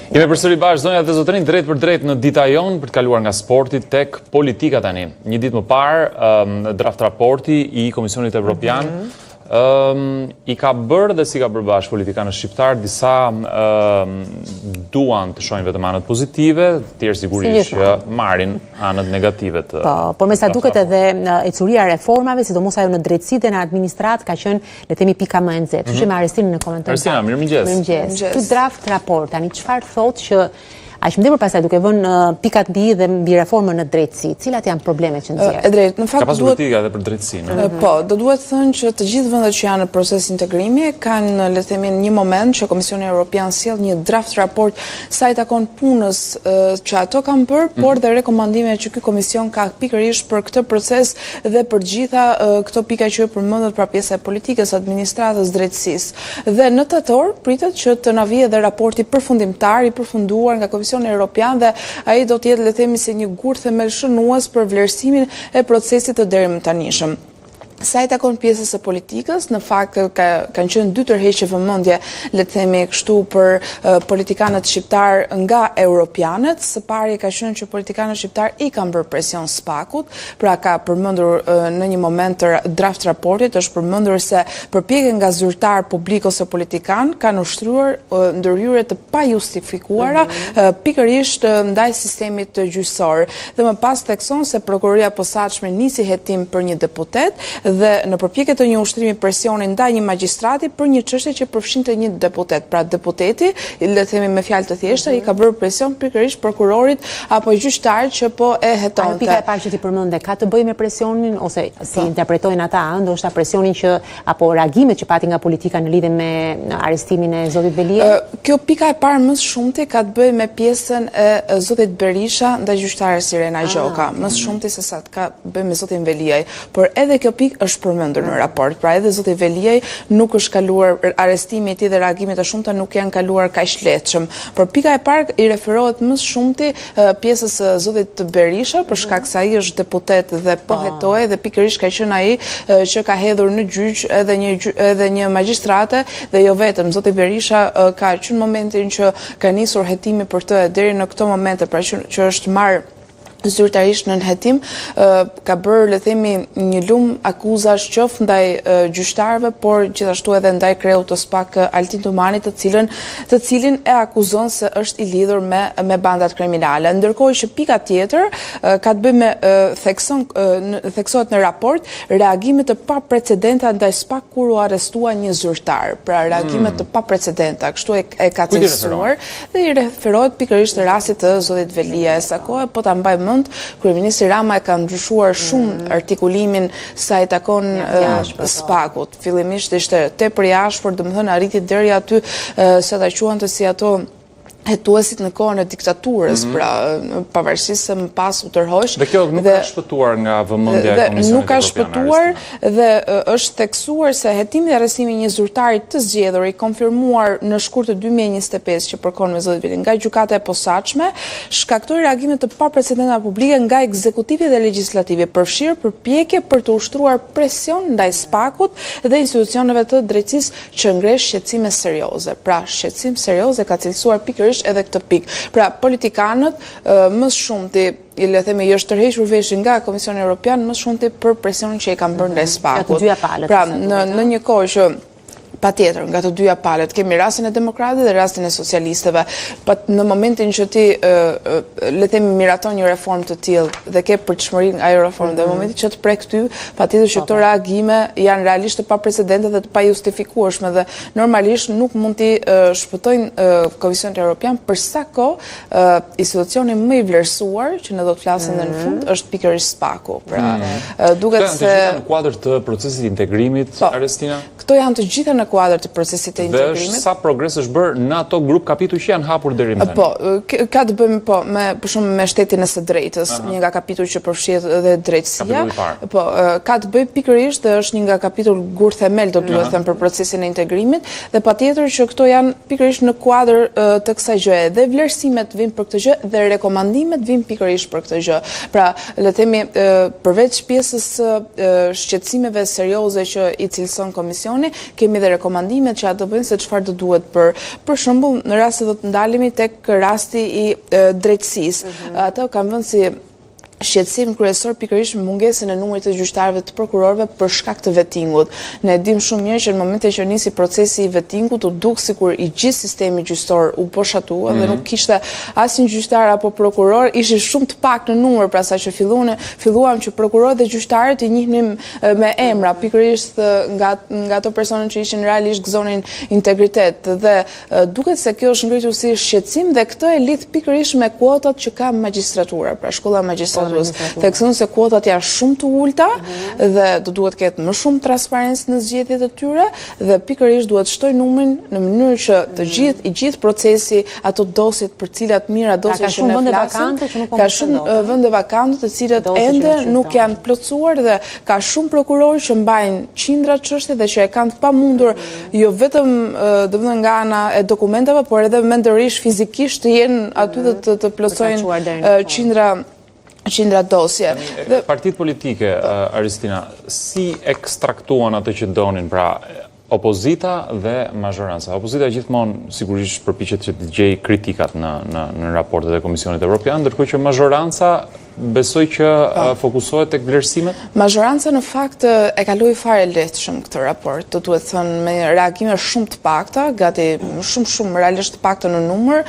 Jemi përsëri bashkë zonja dhe zotërin drejt për drejt në dita jonë për të kaluar nga sporti tek politika tani. Një ditë më parë, draft raporti I Komisionit Evropian I ka bërë dhe si ka bërë bashkë politikanët shqiptar, disa duan të shohin vetëm anët pozitive, tjerë sigurisht që marrin anët negative të. Por me sa duket edhe ecuria e reformave, sidomos ajo në drejtësi dhe në administrat ka qenë le të themi pika më e nxehtë. Kështu që me Arestinë në komentar. Arestina, mirëmëngjes. Ky draft raport tani çfarë thotë që aq më tepër pastaj duke vënë pikat mbi dhe mbi reformën në drejtësi, cilat janë problemet që nxjerr? E drejtë, në fakt ka pas politika edhe për drejtësinë. Po, do duhet thënë që të gjithë vendet që janë në proces integrimi kanë le të themi një moment që Komisioni Evropian sjell një draft raport sa I takon punës që ato kanë bërë, por dhe rekomandimet që ky komision ka pikërisht për këtë proces dhe për gjitha këto pika që përmendet pra pjesa e politikës, administratës, drejtësisë. Dhe në tetor pritet që të na vijë edhe raporti përfundimtar I përfunduar nga Komisioni Evropian dhe ai do të jetë le të themi si një gur themelshënues për vlerësimin e procesit të deri më tanishëm. Sa I takon pjesës e politikës, në fakt kanë qenë dy tërheqje vëmendje, le të themi kështu për politikanët shqiptar nga europianët. Së pari ka qenë që politikanët shqiptar I kanë bërë presion SPAK-ut, pra ka përmendur në një moment të draft raportit, është përmendur se përpjekje nga zyrtar publik ose politikan kanë ushtruar ndërhyrje të pajustifikuara pikërisht ndaj sistemit të gjyqësor. Dhe më pas thekson se prokuroria e posaçme nisi hetim për një deputet dhe në përpjekje të një ushtrimi presioni ndaj një magjistrati për një çështje që përfshinte një deputet. Pra deputeti, le të themi me fjalë të thjeshta, I ka bërë presion pikërisht prokurorit apo gjyqtarit që po e hetonte. Pika e parë që ti përmende ka të bëjë me presionin ose si interpretojnë ata, ndoshta presionin që apo reagimet që pati nga politika në lidhje me arestimin e zotit Veliaj? Kjo pika e parë më shumti ka të bëjë me pjesën e zotit Berisha ndaj gjyqtares Irena Gjoka, më shumti se sa ka bëjë me zotin Veliaj. Por edhe kjo pikë është përmendur në raport. Pra edhe zoti Veliaj nuk është kaluar arestimi I tij dhe reagimet e shumta nuk janë kaluar kaq lehtëshëm. Por pika e parë I referohet më shumti pjesës së zotit Berisha për shkak se ai është deputet dhe po hetohej dhe pikërisht ka qenë ai që ka hedhur në gjyq edhe një magjistrate dhe jo vetëm zoti Berisha ka qenë momentin që ka nisur hetimi për të deri në këto momente, pra që është marrë zyrtarisht në hetim, ka bërë le themi një lumë akuzash qoftë ndaj gjyqtarëve, por gjithashtu edhe ndaj kreut të SPAK Altin Tumani, të cilin e akuzon se është I lidhur me bandat kriminale. Ndërkohë që pika tjetër ka të bëjë me theksohet në raport reagimet të paprecedenta ndaj SPAK kur u arrestua një zyrtar. Pra reagimet të paprecedenta, kështu e ka cilësuar dhe I referohet pikërisht të rastit të zotit Veliaj. Sa kohë po ta mbaj Kryeministri Rama e ka ndryshuar shumë artikulimin sa I takon SPAK-ut. Fillimisht ishte tepër I ashpër, domethënë arriti deri aty se ta quante si ato hetuesit në kohën e diktaturës, pra pavarësisht se më pas u tërhoq. Dhe kjo nuk ka shpëtuar nga vëmendja e Komisionit Nuk ka shpëtuar dhe është theksuar se hetimi dhe arrestimi I një zyrtari të zgjedhur I konfirmuar në shkurt të 2025 që përkon me zotin Veliaj nga gjykata e posaçme, shkaktoi reagime të paprecedenta publike nga ekzekutivi dhe legislativi, përfshirë përpjekje për të ushtruar presion ndaj SPAK-ut dhe institucioneve të drejtësisë që ngresh shqetësime serioze. Pra, shqetësim serioze ka cilësuar pikërisht edhe këtë pikë. Pra, politikanët më shumti le themi është tërhequr veshin nga Komisioni Evropian më shumti për presionin që I kanë bërë ndaj SPAK-ut. Pra, në një kohë që patjetër, nga të dyja palët, kemi rastin e demokratëve dhe rastin e socialistëve. Në momentin që ti le themi miraton një reformë të tillë dhe ke përçmëri nga ajo reformë, dhe në momentin që të prek ty, patjetër që këto reagime janë realisht të paprecedente dhe të pajustifikueshme dhe normalisht nuk mund t'i shpëtojnë Komisionit Evropian për sa kohë institucioni më I vlerësuar që ne do të flasim edhe në fund është pikërisht SPAK-u. Pra, duket se në kuadër të procesit integrimit, Arestina? Këto janë të gjitha në kuadër të procesit të integrimit. Dhe sa progres është bërë në ato grup kapituj që janë hapur deri më tani? Po, ka të bëjmë për shumë me shtetin e së drejtës, një nga kapituj që përfshihet edhe drejtësia. Po, ka të bëjë pikërisht dhe është një nga kapitull gur themel do duhet them për procesin e integrimit dhe patjetër që këto janë pikërisht në kuadër të kësaj gjëje dhe vlerësimet vijnë për këtë gjë dhe rekomandimet vijnë pikërisht për këtë gjë. Pra, le të themi përveç pjesës shqetësimeve serioze që I cilëson komisioni, kemi dhe rekomandimet që ato bëjnë se çfarë do duhet për shembull në rast se do të ndalemi tek rasti i drejtësisë. Ato kanë vënë si shqetësim kryesor pikërisht me mungesën e numrit të gjyqtarëve të prokurorëve për shkak të vettingut. Ne dim shumë mirë që në momentin që nisi procesi i vettingut u duk sikur i gjithë sistemi gjyqësor u boshatua dhe nuk kishte asnjë gjyqtar apo prokuror, ishin shumë të pak në numër, pra sa që filluam që prokurorët dhe gjyqtarët i njihnim me emra, pikërisht nga ato persona që ishin realisht gëzonin integritet dhe duket se kjo është ngritur si shqetësim dhe këtë e lidh pikërisht me kuotat që ka magjistratura, pra shkolla magjistraturës. Thekson se kuotat janë shumë të ulta dhe do duhet ketë më shumë transparencë në zgjedhjet e tyre dhe pikërisht duhet shtoj numrin në mënyrë që i gjithë procesi, ato dosjet për cilat mira dosjet që ne flasim, ka shumë vende vakante të cilat ende nuk janë plotësuar dhe ka shumë prokurorë që mbajnë qindra çështje dhe që e kanë të pamundur jo vetëm domethënë nga ana e dokumentave, por edhe mendërisht fizikisht të jenë aty dhe të plotësojnë qindra dosje. Partitë politike, Aristina, si ekstraktuan atë që donin, pra opozita dhe mazhoranca? Opozita gjithmonë sigurisht përpiqet që të gjejë kritikat në raportet e Komisionit Evropian, ndërkohë që mazhoranca besoj që fokusohet tek vlerësimet? Mazhoranca në fakt e kaloi fare lehtëshëm këtë raport, do duhet thënë me reagime shumë të pakta, gati shumë realisht të pakta në numër,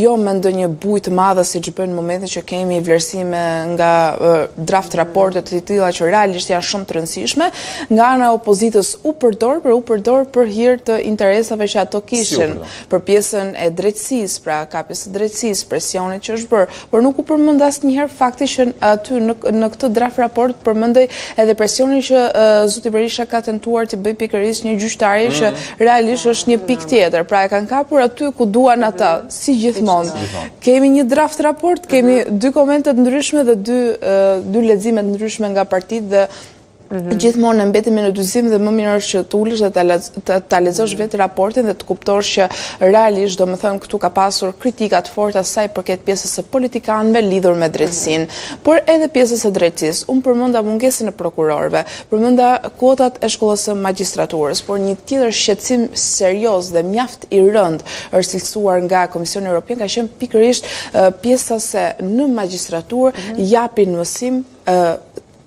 jo me ndonjë bujë të madhe siç bën në momentin që kemi vlerësime nga draft raporte të tilla që realisht janë shumë të rëndësishme, nga ana e opozitës u përdor për hir të interesave që ato kishin, për pjesën e drejtësisë, pra kapjes së drejtësisë, presionit që është bërë, por nuk u përmend asnjëherë fakti që aty në këtë draft raport përmendej edhe presionin që zoti Berisha ka tentuar të bëj pikërisht një gjyqtari që realisht është një pikë tjetër. Pra e kanë kapur aty ku duan ata, si gjithmonë. Kemi një draft raport, kemi 2 komente të ndryshme dhe 2 lexime të ndryshme nga partitë dhe gjithmonë mbetemi në dyzim dhe më mirë është që të ulesh dhe ta lexosh vetë raportin dhe të kuptosh që realisht domethënë këtu ka pasur kritika të forta sa i përket pjesës së politikanëve lidhur me drejtësinë, por edhe pjesës së drejtësisë. Unë përmenda mungesën e prokurorëve, përmenda kuotat e shkollës së magjistraturës, por një tjetër shqetësim serioz dhe mjaft i rënd është cilësuar nga Komisioni Evropian ka qenë pikërisht pjesa se në magjistraturë japin mësim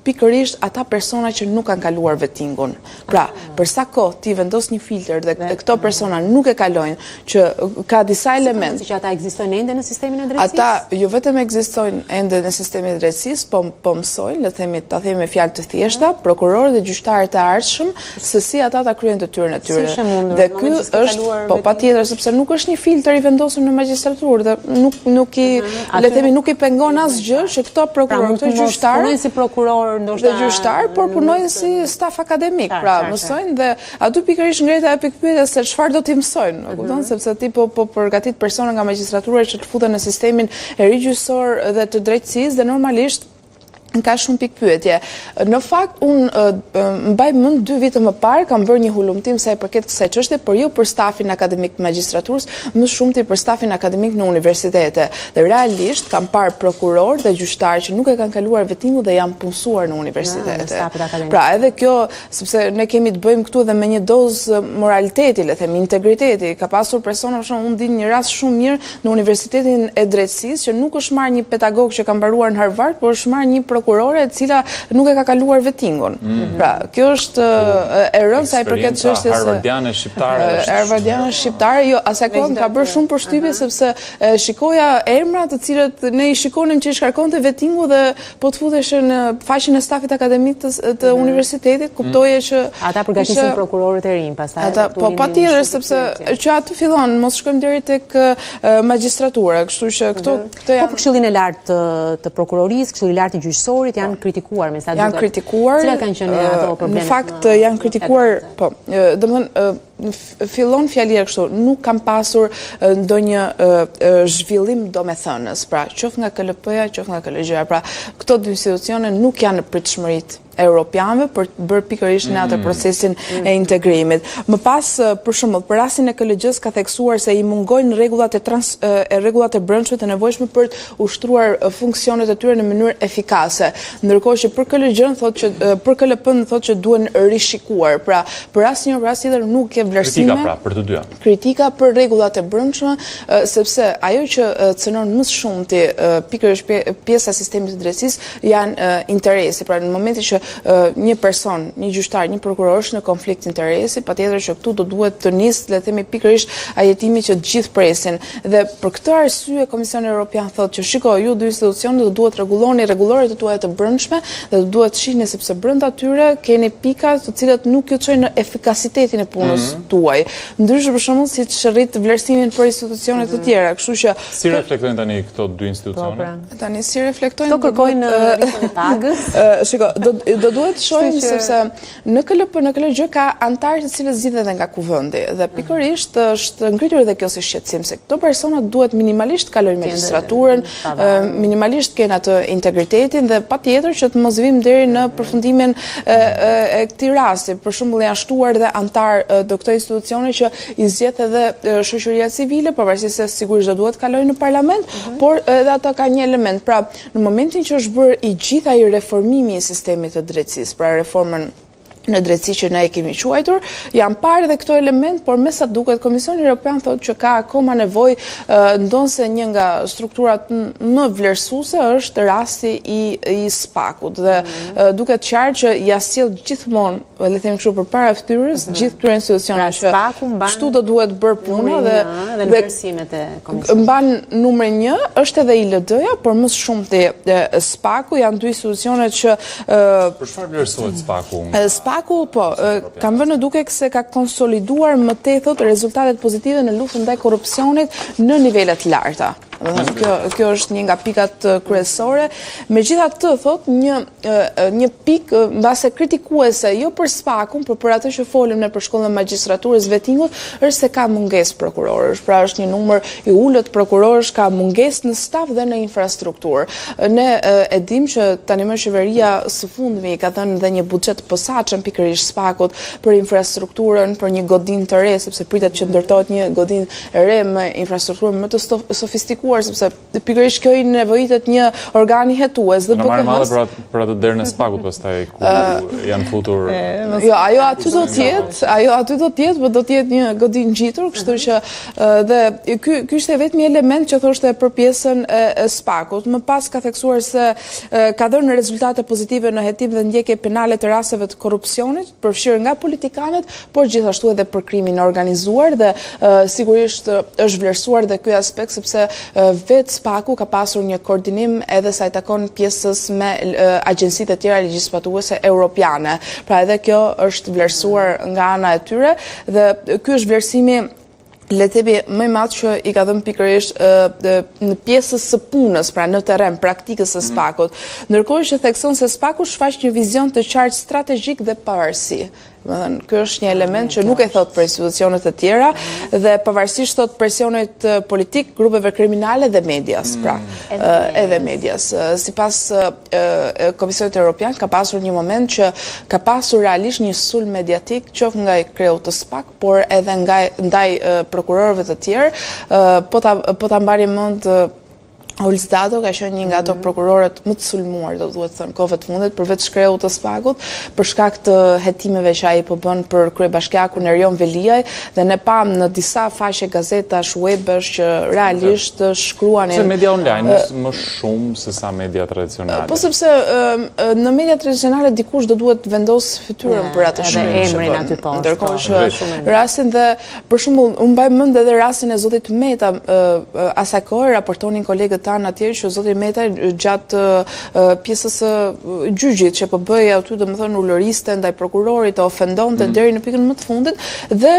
pikërisht ata persona që nuk kanë kaluar vettingun. Pra, për sa kohë ti vendos një filtr dhe këto persona nuk e kalojnë, që ka disa elementë që ata ekzistojnë ende në sistemin e drejtësisë. Ata jo vetëm ekzistojnë ende në sistemin e drejtësisë, po mësojnë, ta themi me fjalë të thjeshta, prokurorët dhe gjyqtarët e ardhshëm se si ata ta kryejnë detyrën e tyre. Dhe ky është patjetër sepse nuk është një filtr i vendosur në magjistraturë dhe nuk i pengon asgjë që këto prokurorë, këto gjyqtarë si prokuror dhe gjyqtar, por punojnë si staf akademik, pra mësojnë dhe aty pikërisht ngreta e pikpyetja se çfarë do t'i mësojnë, e kupton, sepse ti po përgatit persona nga magjistratura që të futen në sistemin e rigjyqësor dhe të drejtësisë dhe normalisht ka shumë pikpyetje. Në fakt, unë mbaj mend 2 vite më parë, kam bërë një hulumtim sa i përket kësaj çështje, por jo për stafin akademik të magjistraturës, më shumë për stafin akademik në universitete. Dhe realisht kam parë prokuror dhe gjyqtarë që nuk e kanë kaluar vettingun dhe janë punësuar në universitete. Pra, edhe kjo, sepse ne kemi të bëjmë këtu edhe me një dozë moraliteti, le themi, integriteti. Ka pasur persona, për shembull, unë di një rast shumë mirë në Universitetin e Drejtësisë, që nuk është marrë një pedagog që ka mbaruar në Harvard, por është marrë një prokurore e cila nuk e ka kaluar vettingun. Pra, kjo është e rëndë sa i përket çështjes harvardiane shqiptare. Harvardiane shqiptare, jo, asaj kohë ka bërë shumë përshtypje sepse shikoja emra të cilët ne i shikonim që i shkarkonte vettingu dhe po të futesh në faqen e stafit akademik të universitetit, kuptoje që ata përgatisin prokurorët e rinj, pastaj ata po patjetër sepse që aty fillon, mos shkojmë deri tek magjistratura, kështu që këto janë. Po Këshillin e lartë të prokurorisë, Këshilli i lartë i gjyqësorit janë kritikuar me sa duket. Janë kritikuar. Cilat kanë qenë ato probleme? Në fakt janë kritikuar, po, domethënë fillon fjalia kështu, nuk kam pasur ndonjë zhvillim domethënës, pra qoftë nga KLP-ja, qoftë nga KLG-ja, pra këto dy institucione nuk janë në pritshmëritë europianëve për të bërë pikërisht në atë procesin e integrimit. Më pas, për shembull, për rastin e KLG-s ka theksuar se i mungojnë rregullat e brendshme të nevojshme për të ushtruar funksionet e tyre në mënyrë efikase. Ndërkohë që për KLG-n thotë që për KLP-n thotë që duhen rishikuar. Pra, për asnjë rast tjetër nuk ke vlerësime. Kritika pra për të dyja. Kritika për rregullat e brendshme, sepse ajo që cënon më shumti pikërisht pjesa e sistemit të drejtësisë janë interesi. Pra, në momentin që një person, një gjyqtar, një prokuror është në konflikt interesi, patjetër që këtu do duhet të nisë, le të themi pikërisht ajetimi që të gjithë presin. Dhe për këtë arsye Komisioni Evropian thotë që shiko, ju dy institucionet do duhet rregulloni rregulloret e tuaja të brendshme dhe do duhet shihni sepse brenda tyre keni pika të cilat nuk ju çojnë në efikasitetin e punës tuaj. Ndryshe për shembull siç rrit vlerësimin për institucione të tjera, kështu që si reflektojnë tani këto dy institucione? Tani si reflektojnë? Kto kërkojnë rritjen e pagës? Shiko, do duhet të shohim sepse në KLP, në KLG ka antarë të cilët zgjidhen edhe nga kuvendi dhe pikërisht është ngritur edhe kjo si shqetësim se këto persona duhet minimalisht kalojnë magjistraturën, minimalisht kenë atë integritetin dhe patjetër që të mos vim deri në përfundimin e këtij rasti. Për shembull janë shtuar dhe antarë të këtij institucioni që i zgjedh edhe shoqëria civile, pavarësisht se sigurisht do duhet kalojnë në parlament, por edhe ata ka një element. Pra, në momentin që është bërë i gjithë ai reformimi i sistemit të drejtësisë, pra reformën në drejtësi që ne e kemi quajtur, janë parë dhe këto element, por me sa duket Komisioni Evropian thotë që ka akoma nevojë, ndonse një nga strukturat më vlerësuese është rasti i SPAK-ut dhe duket qartë që ja sjell gjithmonë, le të them kështu përpara fytyrës, gjithë këto institucione që kështu do duhet bërë puna dhe vlerësimet e komisionit. Mban numri 1 është edhe ILD-ja, por më shumë SPAK-u janë dy institucionet që për çfarë vlerësohet SPAK-u? SPAK-u, po, kam vënë duke se ka konsoliduar më tej thotë rezultatet pozitive në luftën ndaj korrupsionit në nivelet larta. Kjo është një nga pikat kryesore. Megjithatë, thot një pikë mbase kritikuese jo për SPAK-un, por për atë që folëm ne për shkollën e magjistraturës vettingut, është se ka mungesë prokurorësh. Pra është një numër i ulët prokurorësh, ka mungesë në staf dhe në infrastrukturë. Ne e dim që tani më qeveria së fundmi ka dhënë dhe një buxhet të posaçëm pikërisht SPAK-ut për infrastrukturën, për një godinë të re, sepse pritet që ndërtohet një godinë e re me infrastrukturë më të sofistikuar, sepse pikërisht kjo i nevojitet një organi hetues dhe BKH-s. Në marrë për atë derën e SPAK-ut pastaj ku janë futur. Jo, ajo aty do të jetë, por do të jetë një godinë ngjitur, kështu që dhe ky ishte vetëm element që thoshte për pjesën e SPAK-ut. Më pas ka theksuar se ka dhënë rezultate pozitive në hetim dhe ndjekje penale të rasteve të korrupsionit, përfshirë nga politikanët, por gjithashtu edhe për krimin organizuar dhe sigurisht është vlerësuar dhe ky aspekt sepse vetë SPAK-u ka pasur një koordinim edhe sa i takon pjesës me agjencitë e tjera legjislatuese europiane. Pra edhe kjo është vlerësuar nga ana e tyre dhe ky është vlerësimi le të themi më i madh që i ka dhënë pikërisht në pjesës së punës, pra në terren praktikës së SPAK-ut. Ndërkohë që thekson se SPAK-u shfaq një vizion të qartë strategjik dhe pavarësi. Ky është një element që nuk e thot për institucionet e tjera dhe pavarësisht thot presionit politik, grupeve kriminale dhe medias, pra edhe medias. Sipas Komisionit Evropian ka pasur një moment që ka pasur realisht një sulm mediatik qoftë nga kreu të SPAK, por edhe ndaj prokurorëve të tjerë. Po ta mbani mend Ulz Dato ka qenë një nga ato prokurorët më të sulmuar, do duhet thënë, kohëve të fundit, përveç shkrehut të SPAK-ut, për shkak të hetimeve që ai po bën për kryebashkiakun Erjon Veliaj, dhe ne pam në disa faqe gazetash, webesh që realisht shkruanin. Se media online është më shumë se sa media tradicionale. Po sepse në media tradicionale dikush do duhet vendos fytyrën për atë shkrim. Emrin aty po. Ndërkohë që rastin dhe për shembull, unë mbaj mend edhe rastin e zotit Meta, asaj kohe raportonin kolegët tanë atje që zoti Metaj gjatë pjesës së gjyqit që po bëj aty domethënë ulëriste ndaj prokurorit, të ofendonte deri në pikën më të fundit dhe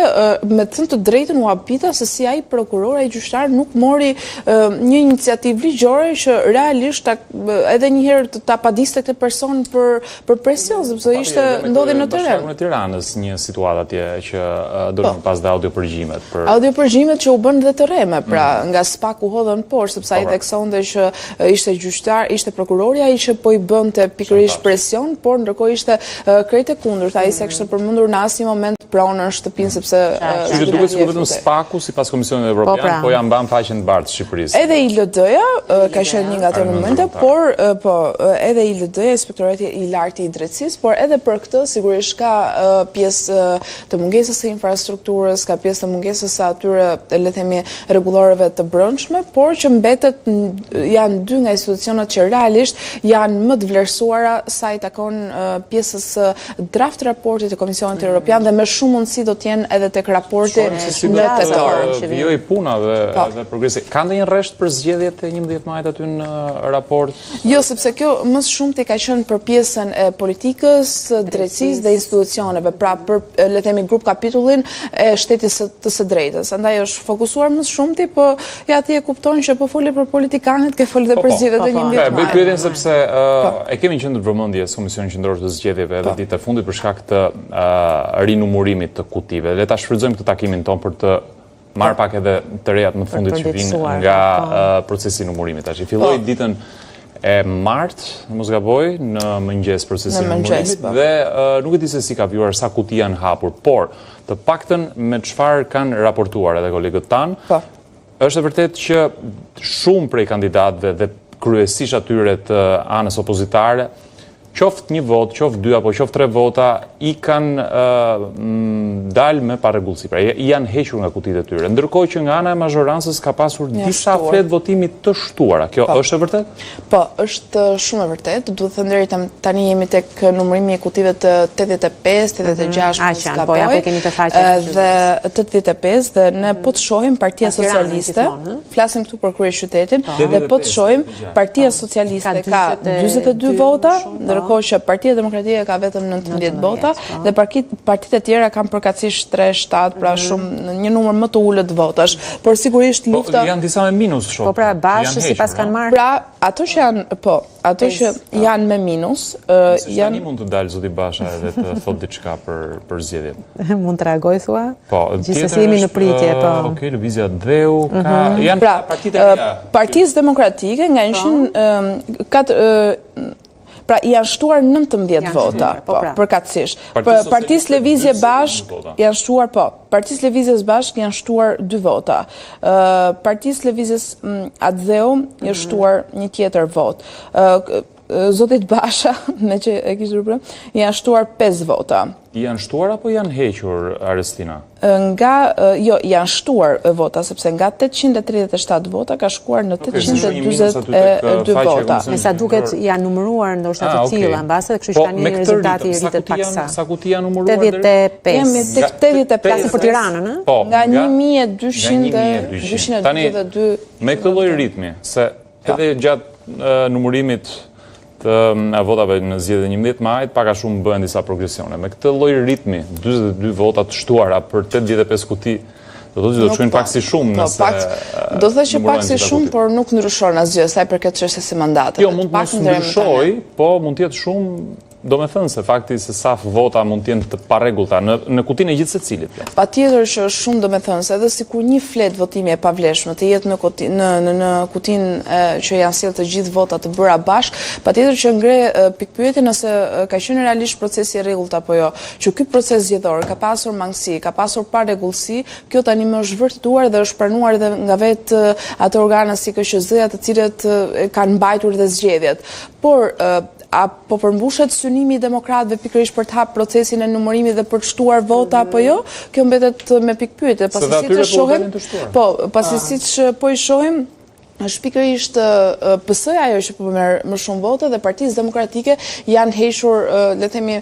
me të drejtën u habita se si ai prokuror, ai gjyqtar nuk mori një iniciativë ligjore që realisht edhe një herë ta padiste këtë person për presion, sepse ishte ndodhi në terren. Në Tiranës një situatë atje që dolën pas dhe audiopërgjimet për audiopërgjimet që u bën dhe të rreme, pra nga SPAK u hodhën poshtë sepse ai theksonte që ishte gjyqtar, ishte prokurori ai që po i bënte pikërisht presion, por ndërkohë ishte krejt e kundërt, ai s'e kishte përmendur në asnjë moment pronën në shtëpinë sepse që duket sikur vetëm SPAK-u sipas Komisionit Evropian po ja mban faqen e bardhë të Shqipërisë. Edhe ILD-ja ka qenë një nga ato momente, por edhe ILD-ja, Inspektorati i Lartë i Drejtësisë, por edhe për këtë sigurisht ka pjesë të mungesës së infrastrukturës, ka pjesë të mungesës së atyre le të themi rregulloreve të brendshme, por që mbetet janë dy nga institucionet që realisht janë më të vlerësuara sa i takon pjesës së draft raportit të Komisionit Evropian dhe me shumë mundësi do të jenë edhe tek raporti në tetor. Vijoi puna dhe progresi. Ka ndonjë rresht për zgjedhjet e 11 majit aty në raport? Jo, sepse kjo më shumë ka qenë për pjesën e politikës, drejtësisë dhe institucioneve, pra për le të themi grup kapitullin e shtetit të së drejtës. Andaj është fokusuar më shumë po ja ti e kupton që po foli për politikanët, ke foli dhe për zgjedhjet e 11 majit. Bëj pyetjen sepse e kemi qenë në vëmendje Komisionin Qendror të Zgjedhjeve edhe ditët e fundit për shkak të rinumurimit të kutive. Le ta shfrytëzojmë këtë takimin ton për të marrë pak edhe të rejat më fundit që vinë nga procesi i numurimit. Tash i filloi ditën e martë, mos gaboj, në mëngjes procesi i numurimit dhe nuk e di se si ka vjuar sa kuti janë hapur, por të paktën me çfarë kanë raportuar edhe kolegët tanë, është e vërtet që shumë prej kandidatëve dhe kryesisht atyre të anës opozitare, qoftë një vot, qoftë dy apo qoftë 3 vota, i kanë dalë me parregullsi, pra janë hequr nga kutitë e tyre. Ndërkohë që nga ana e mazhorancës ka pasur disa flet votimi të shtuara. Kjo është e vërtet? Po, është shumë e vërtet. Duhet të thënë tani jemi tek numërimi i kutive të 85, 86, po ja po kemi të faqe dhe 85 dhe ne po të shohim Partia Socialiste, flasim këtu për kryeqytetin, dhe po të shohim Partia Socialiste ka 42 vota, ndërkohë që Partia Demokratike ka vetëm 19 vota dhe partitë e tjera kanë përkatësisht 3-7, pra shumë një numër më të ulët votash. Por sigurisht lufta janë disa me minus shoh. Po pra bashkë sipas kanë marrë. Pra ato që janë ato që janë me minus janë mund të dalë zoti Basha edhe të thotë diçka për zgjedhjet. Mund të reagoj thua? Po, gjithsesi jemi në pritje, po. Okej, Lëvizja Dheu ka janë partitë e Partisë Demokratike nga 100 pra janë shtuar 19 vota, përkatësisht. Partisë Lëvizje Bashk janë shtuar, Partisë Lëvizjes Bashk janë shtuar 2 vota. Partisë Lëvizjes Adheu janë shtuar një tjetër vot. Zotit Basha, me që e kishtë rëpërëm, janë shtuar 5 vota. Janë shtuar apo janë hequr, Arestina? Jo, janë shtuar vota, sepse nga 837 vota ka shkuar në 822 vota. Me sa duket janë numëruar ndoshta të tilla, mbase, kështu që tani rezultati i rritet paksa. Sa kuti janë numëruar? 85. Jemi tek 85 për Tiranën, ëh? Nga 1222. Tani me këtë lloj ritmi, se edhe gjatë numërimit të votave në zgjedhjet e 11 majit, pak a shumë bëhen disa progresione. Me këtë lloj ritmi, 42 vota të shtuara për 85 kuti, do të thotë do të shkojnë pak si shumë nëse do të thotë që pak si shumë, por nuk ndryshon asgjë sa për këtë çështje si mandatet. Jo, mund të mos ndryshoj, po mund të jetë shumë. Do me thënë se fakti se sa vota mund t'jenë të parregullta në kutinë e gjithë secilit. Patjetër që është shumë do me thënë se edhe sikur një flet votimi e pavlefshme të jetë në kutinë që janë sjellë të gjithë votat të bëra bashk, patjetër që ngre pikpyetje nëse ka qenë realisht procesi i rregullt apo jo. Që ky proces zgjedhor ka pasur mangësi, ka pasur parregullsi, kjo tani më është vërtetuar dhe është pranuar edhe nga vetë ato organe si KQZ-ja të cilët kanë mbajtur dhe zgjedhjet. Por apo përmbushet synimi i demokratëve pikërisht për të hap procesin e numërimit dhe për të shtuar vota apo jo, kjo mbetet me pikpyetje, pasi siç e shohim. Po, pasi siç po i shohim, është pikërisht PS-ja ajo që po merr më shumë vota dhe Partisë Demokratike janë hequr, le të themi,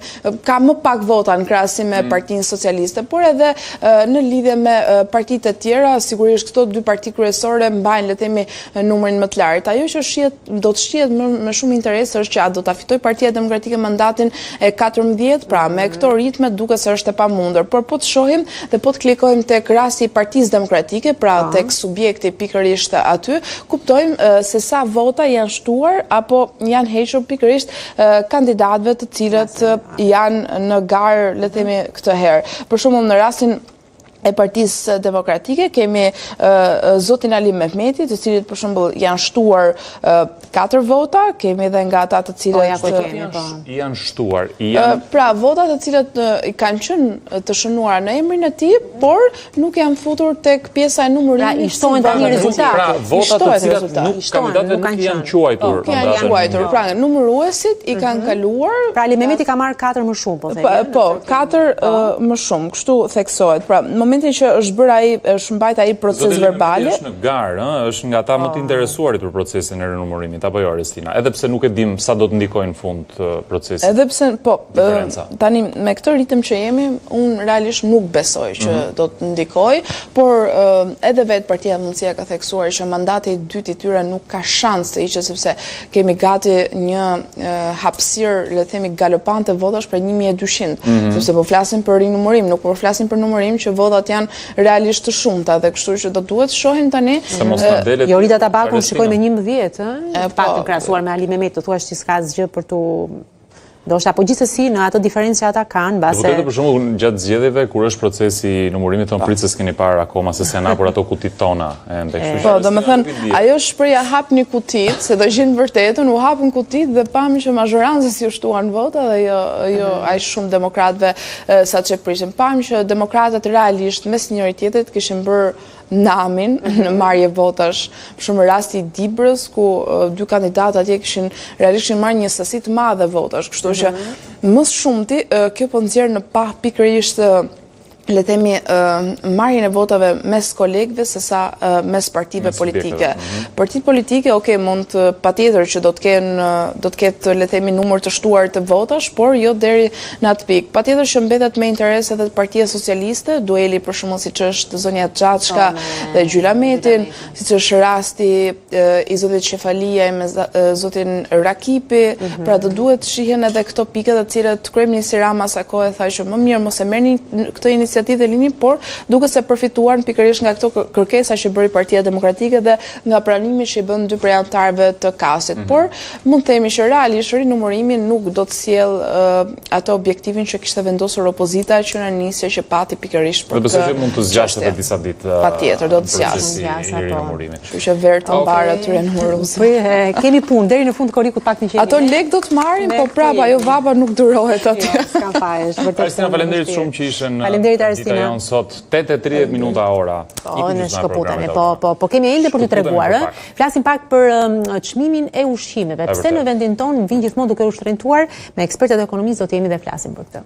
ka më pak vota në krahasim me Partinë Socialiste, por edhe në lidhje me partitë e tjera, sigurisht këto dy parti kryesore mbajnë, le të themi, numrin më të lartë. Ajo që do të shihet me shumë interes është që a do ta fitojë Partia Demokratike mandatin e 14, pra me këto ritme duket se është e pamundur, por po të shohim dhe po të klikojmë tek rasti i Partisë Demokratike, pra tek subjekti pikërisht aty, kuptojmë se sa vota janë shtuar apo janë hequr pikërisht kandidatëve të cilët janë në garë, le të themi, këtë herë. Për shembull në rastin e Partisë Demokratike kemi zotin Ali Mehmeti, të cilët për shembull janë shtuar 4 vota, kemi edhe nga ata të cilët janë shtuar. Pra votat të cilët i kanë qenë të shënuara në emrin e tij, por nuk janë futur tek pjesa e numërimit. I shtohen tani rezultatet. Pra votat të cilat kandidatëve nuk janë quajtur. Janë quajtur. Pra numëruesit i kanë kaluar. Pra Ali Mehmeti ka marrë 4 më shumë, po thënë. Po, 4 më shumë, kështu theksohet. Pra momentin që është bërë ai, është mbajt ai proces verbale. Është në garë, është nga ata më të interesuarit për procesin e rinumërimit, apo jo, Aristina? Edhe pse nuk e dim sa do të ndikojë në fund procesi. Edhe pse, po, tani me këtë ritëm që jemi, unë realisht nuk besoj që do të ndikojë, por edhe vetë Partia Mundësia ka theksuar që mandati i dytë i tyre nuk ka shans të hiqet sepse kemi gati një hapësirë, le të themi, galopante votash për 1200, sepse po flasim për rinumërim, nuk po flasim për numërim që votat janë realisht të shumta dhe kështu që do duhet shohim tani. Jorita Tabakun shikoj me 11, pak të krahasuar me Ali Mehmet, të thuash që s'ka asgjë për tu. Ndoshta po gjithsesi në ato diferenca ata kanë mbase. Vërtet për shembull gjatë zgjedhjeve kur është procesi i numërimit thon prit se s'keni parë akoma se s'janë hapur ato kutit tona ende kështu. Po, domethënë ajo shpreha hapni kutit, se do gjejnë vërtetën, u hapën kutit dhe pam që mazhorancët si u shtuan vota dhe jo aq shumë demokratëve sa që prishin. Pam që demokratët realisht mes njëri tjetrit kishin bërë namin në marrje votash, për shumë rasti i Dibrës, ku 2 kandidatë atje kishin realisht marrë një sasi të madhe votash, kështu që më shumti kjo po nxjerr në pa pikërisht le themi marrjen e votave mes kolegëve sesa mes partive politike. Partitë politike, mund patjetër që do të ketë le themi numër të shtuar të votash, por jo deri në atë pikë. Patjetër që mbetet me interes edhe Partia Socialiste, dueli për shembull siç është zonja Xhaçka dhe Gjyla Metin, siç është rasti i zotit Shefalia me zotin Rakipi, pra do duhet shihen edhe këto pikë të cilat kryeministri Rama sa kohë tha që më mirë mos e merrni këtë iniciativë dhe lini, por duke se përfituar pikërisht nga këto kërkesa që bëri Partia Demokratike dhe nga pranimi që i bën 2 prej anëtarëve të kasit. Por mund të themi që realisht rinumërimi nuk do të sjell atë objektivin që kishte vendosur opozita që në nisje që pati pikërisht për këtë. Dhe besoj që mund të zgjashet edhe disa ditë. Patjetër do të zgjaset. Kështu që verë të mbarë atyre numëruese. Kemi punë deri në fund të korrikut pak një qenë. Ato lek do të marrin, po prapa ajo vapa nuk durohet aty. S'kan fare, është vërtet. Aristina, faleminderit shumë që ishen. Faleminderit Aristina. Dita jon sot 8:30 minuta ora. Në shkëputemi, po kemi ende për të treguar. Flasim pak për çmimin e ushqimeve. Pse në vendin tonë vijnë gjithmonë duke u shtrentuar, me ekspertët e ekonomisë do të jemi dhe flasim për këtë.